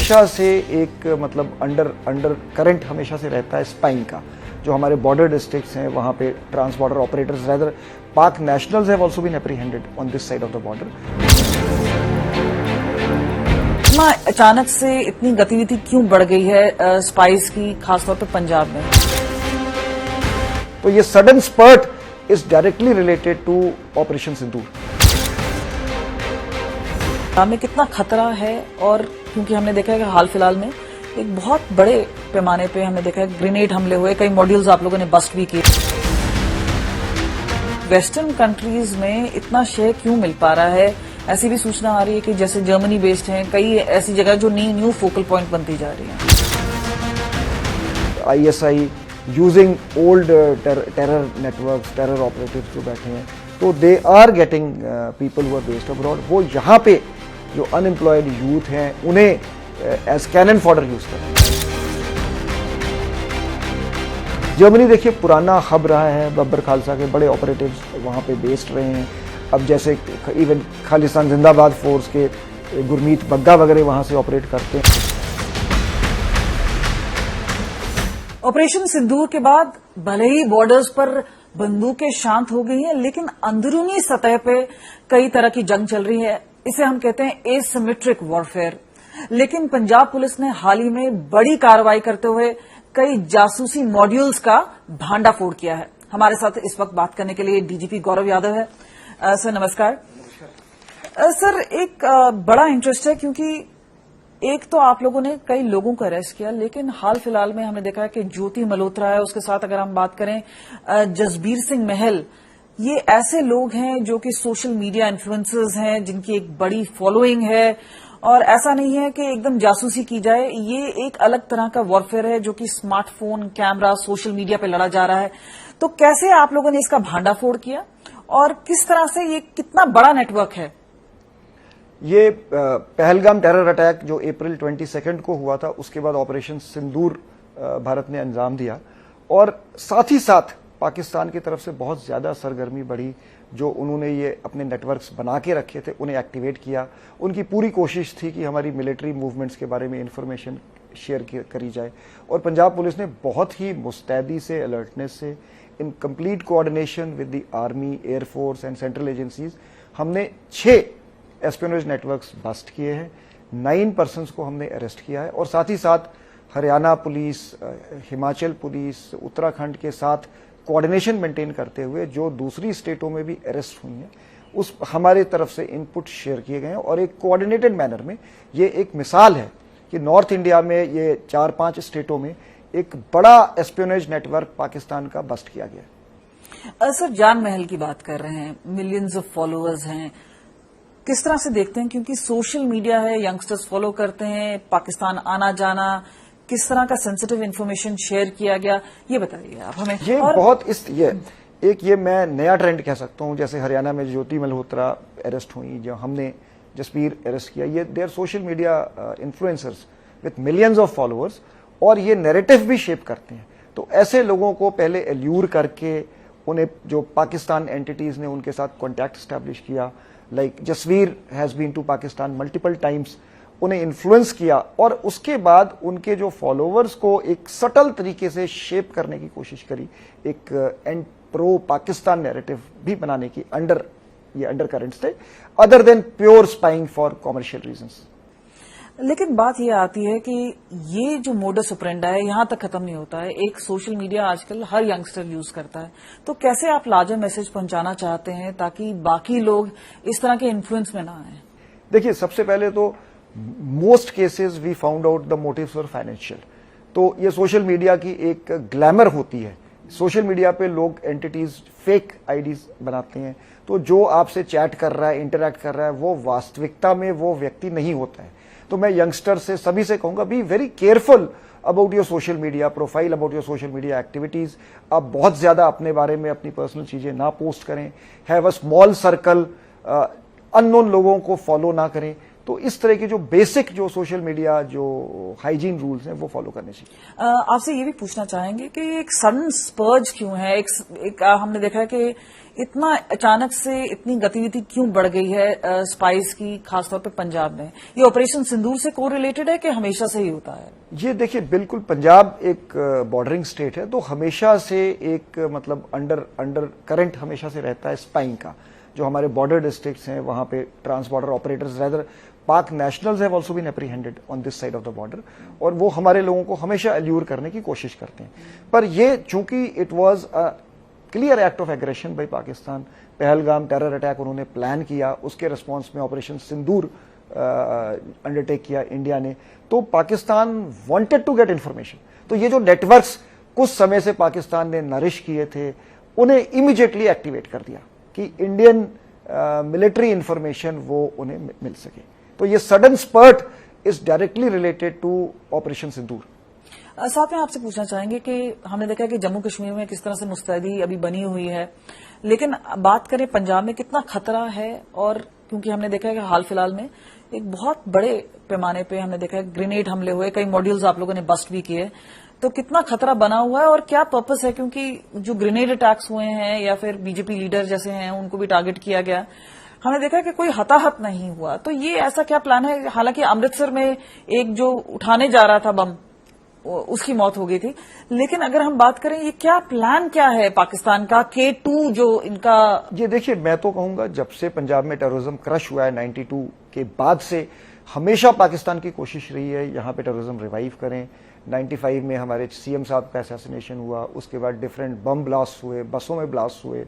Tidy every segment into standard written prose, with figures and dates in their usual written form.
हमेशा से एक मतलब अंडर करंट हमेशा से रहता है स्पाइंग का, जो हमारे बॉर्डर डिस्ट्रिक्ट्स हैं वहाँ पे trans border operators rather Pak nationals have also been apprehended on this side of the border. इतना अचानक से इतनी गतिविधि क्यों बढ़ गई है स्पाइस की, खासतौर पे पंजाब में? तो ये sudden spurt is directly related to operation Sindoor. हमें कितना खतरा है, और क्योंकि हमने देखा है कि हाल फिलहाल में एक बहुत बड़े पैमाने पे हमने देखा है ग्रेनेड हमले हुए, कई मॉड्यूल्स आप लोगों ने बस्ट भी किए। वेस्टर्न कंट्रीज में इतना शेयर क्यों मिल पा रहा है? ऐसी भी सूचना आ रही है कि जैसे जर्मनी बेस्ड हैं कई ऐसी जगह जो न्यू फोकल पॉइंट बनती जा रही है। ISI using old terror networks, terror operatives जो बैठे हैं, तो they are getting people who are based abroad, वो यहाँ पे जो अनएम्प्लॉयड यूथ हैं उन्हें एज कैनन फॉडर यूज कर रहे हैं। जर्मनी देखिए पुराना हब रहा है, बब्बर खालसा के बड़े ऑपरेटिव्स वहाँ पे बेस्ड रहे हैं। अब जैसे इवन खालिस्तान जिंदाबाद फोर्स के गुरमीत बग्गा वगैरह वहाँ से ऑपरेट करते हैं। ऑपरेशन सिंदूर के बाद भले ही बॉर्डर्स पर बंदूकें शांत हो गई हैं, लेकिन अंदरूनी सतह पे कई तरह की जंग चल रही है। इसे हम कहते हैं एसिमेट्रिक वॉरफेयर। लेकिन पंजाब पुलिस ने हाल ही में बड़ी कार्रवाई करते हुए कई जासूसी मॉड्यूल्स का भांडाफोड़ किया है। हमारे साथ इस वक्त बात करने के लिए डीजीपी गौरव यादव है। सर नमस्कार। सर एक बड़ा इंटरेस्ट है, क्योंकि एक तो आप लोगों ने कई लोगों को अरेस्ट किया, लेकिन हाल फिलहाल में हमने देखा है कि ज्योति मल्होत्रा है, उसके साथ अगर हम बात करें जसबीर सिंह महल, ये ऐसे लोग हैं जो कि सोशल मीडिया इन्फ्लुएंसर्स हैं, जिनकी एक बड़ी फॉलोइंग है, और ऐसा नहीं है कि एकदम जासूसी की जाए, ये एक अलग तरह का वॉरफेयर है जो कि स्मार्टफोन, कैमरा, सोशल मीडिया पे लड़ा जा रहा है। तो कैसे आप लोगों ने इसका भांडाफोड़ किया और किस तरह से ये कितना बड़ा नेटवर्क है? ये पहलगाम टेरर अटैक जो अप्रैल 22 को हुआ था, उसके बाद ऑपरेशन सिंदूर भारत ने अंजाम दिया, और साथ ही साथ पाकिस्तान की तरफ से बहुत ज्यादा सरगर्मी बढ़ी। जो उन्होंने ये अपने नेटवर्क्स बना के रखे थे उन्हें एक्टिवेट किया। उनकी पूरी कोशिश थी कि हमारी मिलिट्री मूवमेंट्स के बारे में इंफॉर्मेशन शेयर करी जाए, और पंजाब पुलिस ने बहुत ही मुस्तैदी से, अलर्टनेस से, in complete coordination with the army, air force and central agencies, हमने 6 एस्पियोनेज नेटवर्क्स बस्ट किए हैं, 9 पर्सन्स को हमने अरेस्ट किया है, और साथ ही साथ हरियाणा पुलिस, हिमाचल पुलिस, उत्तराखंड के साथ कोऑर्डिनेशन मेंटेन करते हुए जो दूसरी स्टेटों में भी अरेस्ट हुई हैं, उस हमारे तरफ से इनपुट शेयर किए गए हैं, और एक कोऑर्डिनेटेड मैनर में ये एक मिसाल है कि नॉर्थ इंडिया में ये 4-5 स्टेटों में एक बड़ा एस्पियोनेज नेटवर्क पाकिस्तान का बस्ट किया गया। सर जान महल की बात कर रहे हैं, मिलियंस ऑफ फॉलोअर्स हैं, किस तरह से देखते हैं? क्योंकि सोशल मीडिया है, यंगस्टर्स फॉलो करते हैं, पाकिस्तान आना जाना, किस तरह का सेंसिटिव इंफॉर्मेशन शेयर किया गया, ये बताइए आप हमें। ये बहुत ये मैं नया ट्रेंड कह सकता हूं। जैसे हरियाणा में ज्योति मल्होत्रा अरेस्ट हुई, जो हमने जसबीर अरेस्ट किया, ये their social media influencers with millions of followers, और ये नैरेटिव भी शेप करते हैं। तो ऐसे लोगों को पहले एल्यूर करके उन्हें, जो पाकिस्तान एंटिटीज ने उनके साथ कॉन्टैक्ट स्टैब्लिश किया, like Jasbir has been to Pakistan multiple times, उन्हें इन्फ्लुएंस किया, और उसके बाद उनके जो फॉलोअर्स को एक सटल तरीके से शेप करने की कोशिश करी, एक एंड प्रो पाकिस्तान नैरेटिव भी बनाने की अंडर करंट्स थे, other than pure spying for commercial reasons. लेकिन बात यह आती है कि ये जो मोडस ऑपरेंडा है यहां तक खत्म नहीं होता है। एक सोशल मीडिया आजकल हर यंगस्टर यूज करता है, तो कैसे आप लार्जर मैसेज पहुंचाना चाहते हैं ताकि बाकी लोग इस तरह के इन्फ्लुएंस में ना आए? देखिए, सबसे पहले तो most cases we found out the motives for financial. तो ये सोशल मीडिया की एक ग्लैमर होती है। सोशल मीडिया पे लोग एंटिटीज फेक आईडीज बनाते हैं, तो जो आपसे चैट कर रहा है, इंटरैक्ट कर रहा है, वो वास्तविकता में वो व्यक्ति नहीं होता है। तो मैं यंगस्टर से, सभी से कहूंगा, be very careful about your social media profile, about your social media activities. आप बहुत ज्यादा अपने बारे में अपनी पर्सनल चीजें ना पोस्ट करें। Have a small circle, unknown लोगों को फॉलो ना करें। तो इस तरह के जो बेसिक जो सोशल मीडिया जो हाइजीन रूल्स हैं वो फॉलो करने चाहिए। आपसे ये भी पूछना चाहेंगे कि एक सडन स्पर्ज क्यों है, एक हमने देखा है कि इतना अचानक से इतनी गतिविधि क्यों बढ़ गई है स्पाइस की, खासतौर पे पंजाब में। ये ऑपरेशन सिंदूर से को रिलेटेड है कि हमेशा से ही होता है? ये देखिए, बिल्कुल पंजाब एक बॉर्डरिंग स्टेट है, तो हमेशा से एक मतलब अंडर करंट हमेशा से रहता है स्पाइंग का। जो हमारे बॉर्डर डिस्ट्रिक्ट्स हैं वहां पे trans border operators rather Pak nationals have also been apprehended on this side of the border, और वो हमारे लोगों को हमेशा एल्यूर करने की कोशिश करते हैं। पर ये चूंकि it was a clear act of aggression by Pakistan, Pahalgam terror attack उन्होंने प्लान किया, उसके रिस्पॉन्स में ऑपरेशन सिंदूर अंडरटेक किया इंडिया ने, तो Pakistan wanted to get information. तो ये जो नेटवर्क्स कुछ समय से पाकिस्तान ने नरिश किए थे, उन्हें इमीडिएटली एक्टिवेट कर दिया कि इंडियन मिलिट्री इंफॉर्मेशन वो उन्हें मिल सके। तो ये sudden spurt is directly related to operation Sindoor. साथ में आपसे पूछना चाहेंगे कि हमने देखा कि जम्मू कश्मीर में किस तरह से मुस्तैदी अभी बनी हुई है, लेकिन बात करें पंजाब में कितना खतरा है। और क्योंकि हमने देखा है कि हाल फिलहाल में एक बहुत बड़े पैमाने पे हमने देखा है ग्रेनेड हमले हुए, कई मॉड्यूल्स आप लोगों ने बस्ट भी किए, तो कितना खतरा बना हुआ है और क्या पर्पस है? क्योंकि जो ग्रेनेड अटैक्स हुए हैं या फिर बीजेपी लीडर जैसे हैं उनको भी टारगेट किया गया, हमने देखा कि कोई हताहत नहीं हुआ। तो ये ऐसा क्या प्लान है? हालांकि अमृतसर में एक जो उठाने जा रहा था बम, उसकी मौत हो गई थी, लेकिन अगर हम बात करें ये क्या प्लान क्या है पाकिस्तान का, K2 जो इनका? ये देखिए, मैं तो कहूंगा जब से पंजाब में टेररिज्म क्रश हुआ है 92 के बाद से हमेशा पाकिस्तान की कोशिश रही है यहां पे टेररिज्म रिवाइव करें। 95 में हमारे सीएम साहब का असैसिनेशन हुआ, उसके बाद डिफरेंट बम ब्लास्ट हुए, बसों में ब्लास्ट हुए,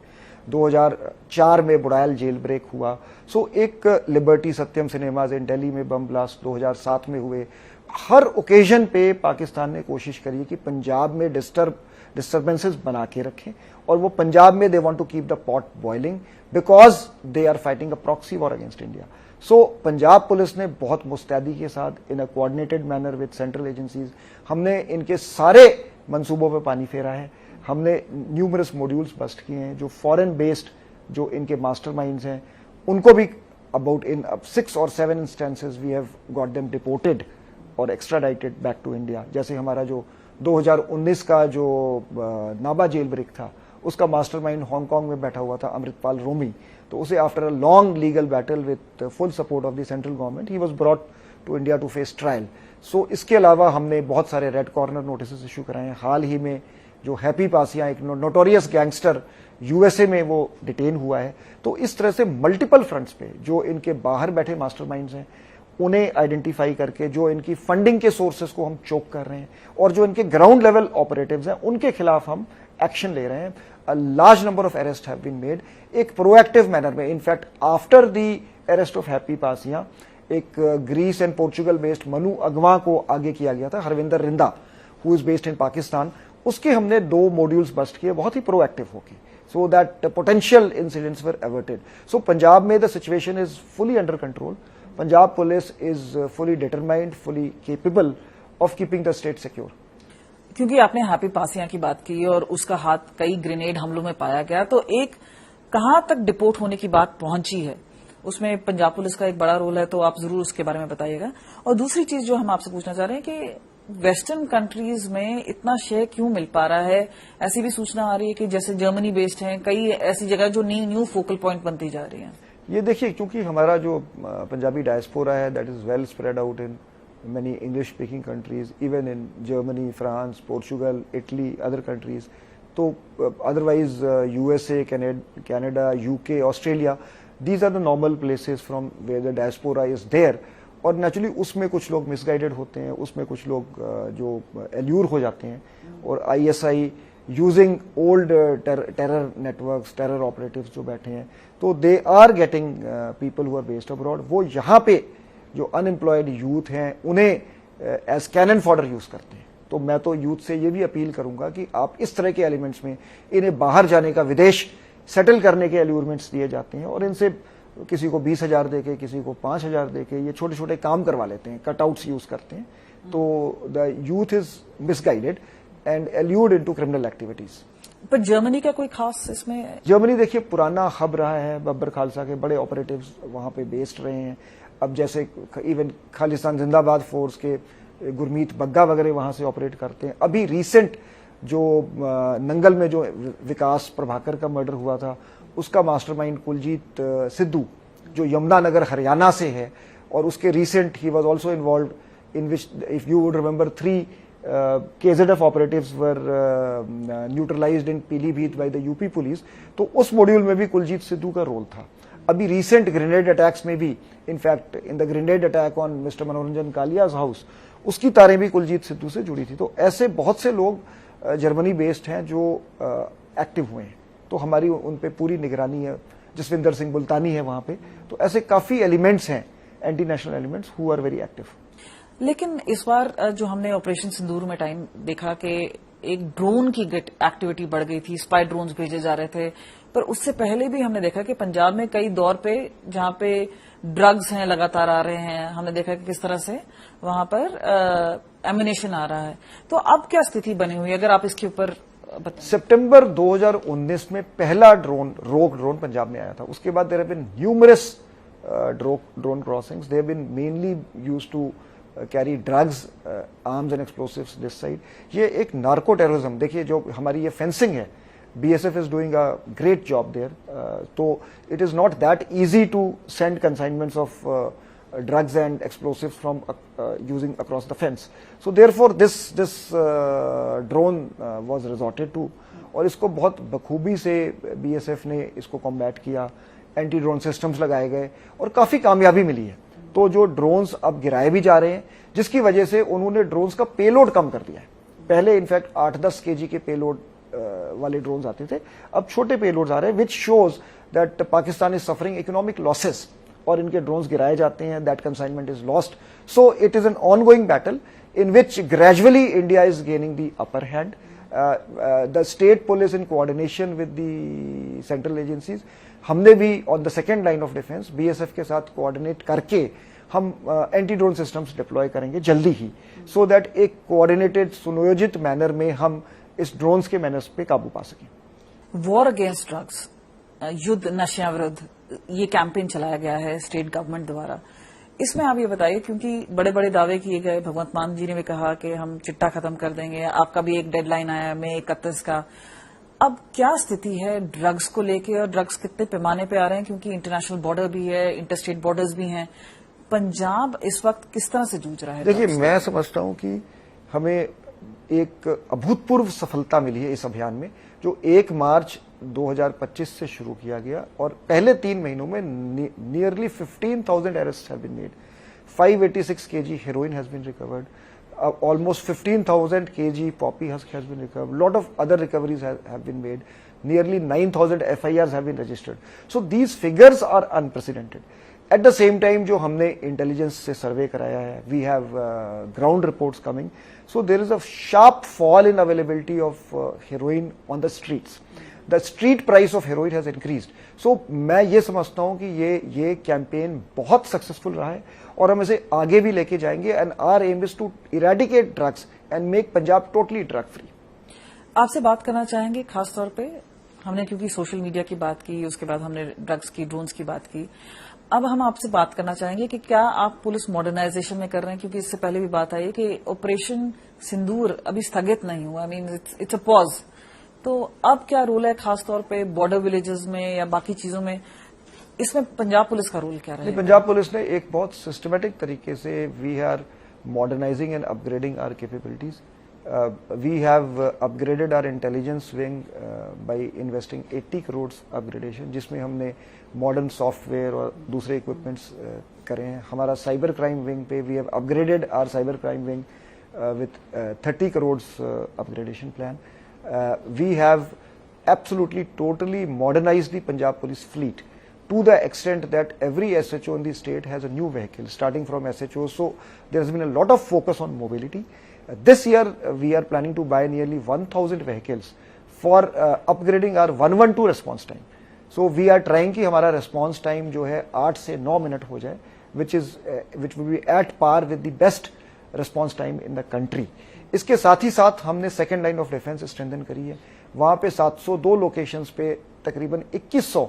2004 में बुड़ायल जेल ब्रेक हुआ। सो एक लिबर्टी सत्यम सिनेमाज इन दिल्ली में बम ब्लास्ट 2007 में हुए। हर ओकेजन पे पाकिस्तान ने कोशिश करी कि पंजाब में डिस्टर्बेंसेस बना के रखें, और वो पंजाब में they want to keep the pot boiling because they are fighting a proxy war against India. So Punjab police ने बहुत मुस्तैदी के साथ in a coordinated manner with central agencies हमने इनके सारे मंसूबों पर पानी फेरा है। हमने न्यूमरस मॉड्यूल्स बस्ट किए हैं। जो फॉरेन बेस्ड जो इनके मास्टरमाइंड्स हैं उनको भी about in 6 or 7 instances we have got them deported और एक्स्ट्राडाइटेड बैक टू इंडिया। जैसे हमारा जो 2019 का जो नाबा जेल ब्रेक था, उसका मास्टरमाइंड हांगकांग में बैठा हुआ था अमृतपाल रोमी, तो उसे after a long legal battle with full support of the central government he was brought to India to face trial. So इसके अलावा हमने बहुत सारे रेड कॉर्नर नोटिस इशू कराए हैं। हाल ही में जो हैप्पी पासिया, एक नोटोरियस गैंगस्टर, यूएसए में वो डिटेन हुआ है। तो इस तरह से मल्टीपल फ्रंट्स पे जो इनके बाहर बैठे मास्टरमाइंड्स हैं उन्हें आइडेंटिफाई करके, जो इनकी फंडिंग के सोर्सेस को हम चोक कर रहे हैं, और जो इनके ग्राउंड लेवल ऑपरेटिव्स हैं उनके खिलाफ हम एक्शन ले रहे हैं। A large number of arrest have been made एक प्रोएक्टिव मैनर में। In fact after the arrest of Happy Passia एक Greece and Portugal based Manu Agwa को आगे किया गया था, Harvinder Rinda, who is based in Pakistan. उसके हमने 2 मॉड्यूल्स बस्ट किए बहुत ही प्रोएक्टिव होके, so that potential incidents were averted. So Punjab में the situation is fully under control. Punjab police is fully determined, fully capable of keeping the state secure. क्योंकि आपने happy Passia की बात की और उसका हाथ कई ग्रेनेड हमलों में पाया गया, तो एक कहां तक डिपोर्ट होने की बात पहुंची है, उसमें पंजाब पुलिस का एक बड़ा रोल है, तो आप जरूर उसके बारे में बताइएगा। और दूसरी चीज जो हम आपसे पूछना चाह रहे हैं कि वेस्टर्न कंट्रीज में इतना शेयर क्यों मिल पा रहा है? ऐसी भी सूचना आ रही है कि जैसे जर्मनी बेस्ड है, कई ऐसी जगह जो न्यू फोकल पॉइंट बनती जा रही है। ये देखिए, क्योंकि हमारा जो पंजाबी डायस्पोरा है that is well spread out in many English speaking countries, even in Germany, France, Portugal, Italy, other countries. तो otherwise USA, Canada, UK, Australia, these are the normal places from where the diaspora is there. और naturally उसमें कुछ लोग misguided होते हैं, उसमें कुछ लोग जो एल्यूर हो जाते हैं, और ISI using old terror networks, terror operatives जो बैठे हैं, तो they are getting people who are based abroad. वो यहाँ पे जो अनएम्प्लॉयड यूथ हैं उन्हें एज कैनन फॉडर यूज करते हैं। तो मैं तो यूथ से ये भी अपील करूंगा कि आप इस तरह के एलिमेंट्स में, इन्हें बाहर जाने का, विदेश सेटल करने के एल्यूरमेंट्स दिए जाते हैं, और इनसे किसी को 20,000 देके, किसी को 5,000 देके ये छोटे छोटे काम करवा लेते हैं, कटआउट्स यूज करते हैं। तो the youth is misguided and allured into criminal activities. पर जर्मनी का कोई खास इसमें? जर्मनी देखिए पुराना हब रहा है, बब्बर खालसा के बड़े ऑपरेटिव्स वहां पे बेस्ड रहे हैं। अब जैसे इवन खालिस्तान जिंदाबाद फोर्स के गुरमीत बग्गा वगैरह वहां से ऑपरेट करते हैं। अभी रिसेंट जो नंगल में जो विकास प्रभाकर का मर्डर हुआ था, उसका मास्टरमाइंड कुलजीत सिद्धू जो यमुनानगर हरियाणा से है, और उसके recent he was also involved in which if you would remember 3 KZF operatives were neutralised in Pilibhit by the UP police. तो उस मॉड्यूल में भी कुलजीत सिद्धू का रोल था। अभी रिसेंट ग्रेनेड अटैक्स में भी, in fact in the grenade attack on mister मनोरंजन कालियाज हाउस, उसकी तारें भी कुलजीत सिद्धू से जुड़ी थी। तो ऐसे बहुत से लोग जर्मनी बेस्ड हैं जो एक्टिव हुए हैं, तो हमारी उन पे पूरी निगरानी है। जसविंदर सिंह मुल्तानी है वहां पे। तो ऐसे काफी एलिमेंट्स हैं, anti national elements who are very active. लेकिन इस बार जो हमने ऑपरेशन सिंदूर में टाइम देखा कि एक ड्रोन की एक्टिविटी बढ़ गई थी, स्पाई ड्रोन्स भेजे जा रहे थे, पर उससे पहले भी हमने देखा कि पंजाब में कई दौर पे जहां पे ड्रग्स हैं लगातार आ रहे हैं, हमने देखा कि किस तरह से वहां पर एमिनेशन आ रहा है। तो अब क्या स्थिति बनी हुई है, अगर आप इसके ऊपर सितंबर 2019 में पहला रोग ड्रोन पंजाब में आया था। उसके बाद there have been numerous drone crossings. They have been mainly used to carry drugs, arms and explosives this side. ये एक नार्को टेररिज्म, देखिए जो हमारी ये फेंसिंग है, BSF is doing a great job there. So it is not that easy to send consignments of drugs and explosives from using across the fence. So therefore this drone was resorted to, और इसको बहुत बखूबी से BSF ने इसको combat किया। Anti drone systems लगाए गए और काफी कामयाबी मिली है। तो जो ड्रोन्स अब गिराए भी जा रहे हैं, जिसकी वजह से उन्होंने ड्रोन्स का पेलोड कम कर दिया है। पहले इनफैक्ट 8-10 kg के पेलोड वाले ड्रोन्स आते थे, अब छोटे पेलोड्स आ रहे हैं, which shows that Pakistan is suffering economic losses, और इनके ड्रोन्स गिराए जाते हैं, that consignment is lost. So it is an ongoing battle in which gradually India is gaining the upper hand. The state police in coordination with the central agencies, हमने भी on the second line of defence BSF के साथ coordinate करके हम anti drone systems deploy करेंगे जल्दी ही, so that एक coordinated सुनियोजित मैनर में हम इस ड्रोन्स के मैनर्स पे काबू पा सकें। वॉर अगेंस्ट ड्रग्स, युद्ध नशा विरुद्ध, ये कैंपेन चलाया गया है स्टेट गवर्नमेंट द्वारा। इसमें आप ये बताइए, क्योंकि बड़े बड़े दावे किए गए, भगवंत मान जी ने भी कहा कि हम चिट्टा खत्म कर देंगे, आपका भी एक डेडलाइन आया मई 31 का। अब क्या स्थिति है ड्रग्स को लेके, और ड्रग्स कितने पैमाने पे आ रहे हैं, क्योंकि इंटरनेशनल बॉर्डर भी है, इंटरस्टेट बॉर्डर्स भी हैं। पंजाब इस वक्त किस तरह से जूझ रहा है? देखिए, मैं समझता हूं कि हमें एक अभूतपूर्व सफलता मिली है इस अभियान में, जो 1 मार्च 2025 से शुरू किया गया, और पहले 3 महीनों में nearly 15,000 arrest have been made, 586 kg heroin has been recovered, almost 15,000 kg poppy husk has been recovered. Lot of other recoveries have been made. Nearly 9,000 FIRs have been registered. So these figures are unprecedented. At the same time, जो हमने intelligence से सर्वे कराया है, we have ground reports coming. So there is a sharp fall in availability of heroin on the streets. The street price of heroin has increased. So मैं ये समझता हूँ कि ये कैंपेन बहुत सक्सेसफुल रहा है, और हम इसे आगे भी लेके जाएंगे। And our aim is to eradicate drugs and make Punjab totally drug free. आपसे बात करना चाहेंगे खासतौर पे, हमने क्योंकि सोशल मीडिया की बात की, उसके बाद हमने ड्रग्स की, ड्रोन्स की बात की, अब हम आपसे बात करना चाहेंगे कि क्या आप पुलिस मॉडर्नाइजेशन में कर रहे हैं, क्योंकि इससे पहले भी बात आई है कि ऑपरेशन सिंदूर अभी स्थगित नहीं हुआ, I mean it's a pause. तो अब क्या रोल है खासतौर पे बॉर्डर विलेजेस में या बाकी चीजों में, इसमें पंजाब पुलिस का रोल क्या रहेगा? पंजाब पुलिस ने एक बहुत सिस्टमेटिक तरीके से we are modernising and upgrading our capabilities. We have upgraded our intelligence wing by investing 80 crores upgradation, जिसमें हमने मॉडर्न सॉफ्टवेयर और दूसरे इक्विपमेंट्स करे हैं। हमारा साइबर क्राइम विंग पे we have upgraded our cyber crime wing with 30 crores upgradation plan. We have absolutely totally modernized the Punjab Police fleet to the extent that every SHO in the state has a new vehicle starting from SHO. So there has been a lot of focus on mobility. This year we are planning to buy nearly 1,000 vehicles for upgrading our 112 response time. So we are trying कि हमारा response time जो है 8 से 9 minute हो जाए, which will be at par with the best response time in the country. इसके साथ ही साथ हमने second line of defence strengthen करी है। वहां पे 702 लोकेशंस पे तकरीबन 2100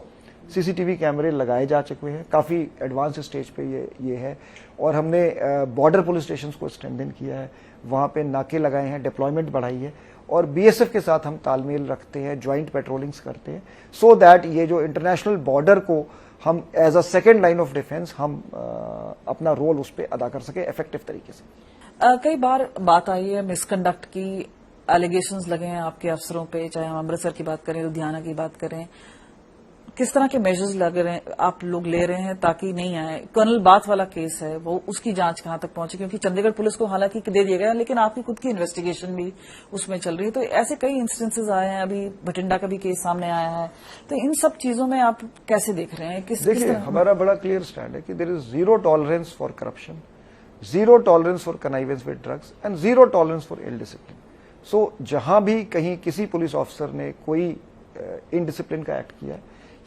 सीसीटीवी कैमरे लगाए जा चुके हैं, काफी एडवांस स्टेज पे ये है। और हमने बॉर्डर पुलिस स्टेशन को स्ट्रेंथन किया है, वहां पे नाके लगाए हैं, डिप्लॉयमेंट बढ़ाई है, और बीएसएफ के साथ हम तालमेल रखते हैं, ज्वाइंट पेट्रोलिंग्स करते हैं, सो दैट ये जो इंटरनेशनल बॉर्डर को हम as a second line of defence हम अपना रोल उस पर अदा कर सके इफेक्टिव तरीके से। कई बार बात आई है मिसकंडक्ट की, एलिगेशंस लगे हैं आपके अफसरों पे, चाहे हम अमृतसर की बात करें, लुधियाना की बात करें। किस तरह के मेजर्स लग रहे हैं, आप लोग ले रहे हैं ताकि नहीं आए? कर्नल बाथ वाला केस है, वो उसकी जांच कहां तक पहुंची? क्योंकि चंडीगढ़ पुलिस को हालांकि दे दिया गया, लेकिन आपकी खुद की इन्वेस्टिगेशन भी उसमें चल रही है। तो ऐसे कई इंस्टेंसेस आए हैं, अभी भटिंडा का भी केस सामने आया है। तो इन सब चीजों में आप कैसे देख रहे हैं? देखिए, हमारा बड़ा क्लियर स्टैंड है कि there is zero tolerance for corruption, zero tolerance for connivance with drugs and zero tolerance for ill discipline. So जहां भी कहीं किसी पुलिस ऑफिसर ने कोई इनडिसिप्लिन का एक्ट किया,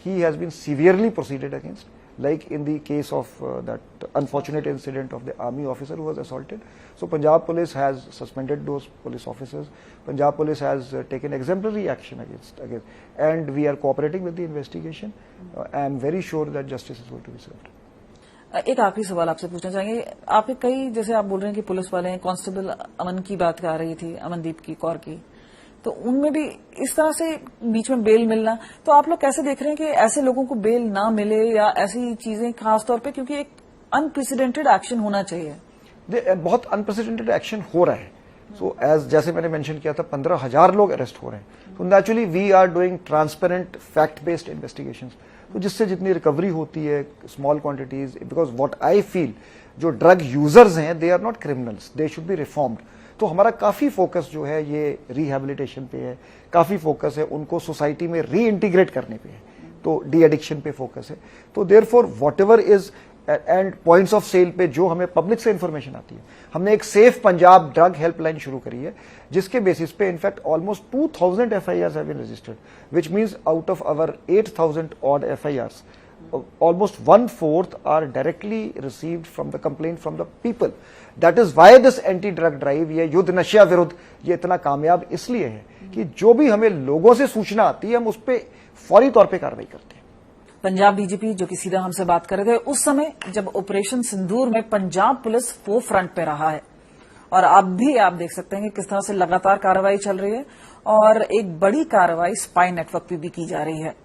he has been severely proceeded against, like in the case of that unfortunate incident of the army officer who was assaulted. So Punjab police has suspended those police officers. Punjab police has taken exemplary action against, and we are cooperating with the investigation. I am very sure that justice is going to be served. एक आखिरी सवाल आपसे पूछना चाहेंगे। आपके कई, जैसे आप बोल रहे हैं कि पुलिस वाले, कांस्टेबल अमन की बात आ रही थी, अमनदीप की कौर की, तो उनमें भी इस तरह से बीच में बेल मिलना, तो आप लोग कैसे देख रहे हैं कि ऐसे लोगों को बेल ना मिले या ऐसी चीजें, खासतौर पे क्योंकि एक अनप्रेसिडेंटेड एक्शन होना चाहिए? बहुत अनप्रेसिडेंटेड एक्शन हो रहा है। सो जैसे मैंने मेंशन किया था, 15,000 लोग अरेस्ट हो रहे हैं। तो naturally we are doing transparent fact based investigations, तो जिससे जितनी रिकवरी होती है small quantities, because what I feel, जो ड्रग यूजर्स हैं they are not criminals, they should be reformed. तो हमारा काफी फोकस जो है ये रिहैबिलिटेशन पे है, काफी फोकस है उनको सोसाइटी में री इंटीग्रेट करने पे है, तो डी एडिक्शन पे फोकस है। तो therefore whatever is end points of sale पे जो हमें पब्लिक से इंफॉर्मेशन आती है, हमने एक सेफ पंजाब ड्रग हेल्पलाइन शुरू करी है, जिसके बेसिस पे in fact almost 2000 FIRs have been registered, which means out of our 8000 odd FIRs, almost 1/4 are directly received from the complaint from the people. That is why this anti-drug drive, ये युद्ध नशा विरुद्ध, ये इतना कामयाब इसलिए है कि जो भी हमें लोगों से सूचना आती है, हम उस पर फौरी तौर पे कार्रवाई करते हैं। पंजाब डीजीपी जो कि सीधा हमसे बात कर रहे थे, उस समय जब ऑपरेशन सिंदूर में पंजाब पुलिस फोरफ्रंट पे रहा है, और अब भी आप देख सकते हैं कि किस तरह से लगातार कार्रवाई चल रही है, और एक बड़ी कार्रवाई स्पाई नेटवर्क पे भी की जा रही है।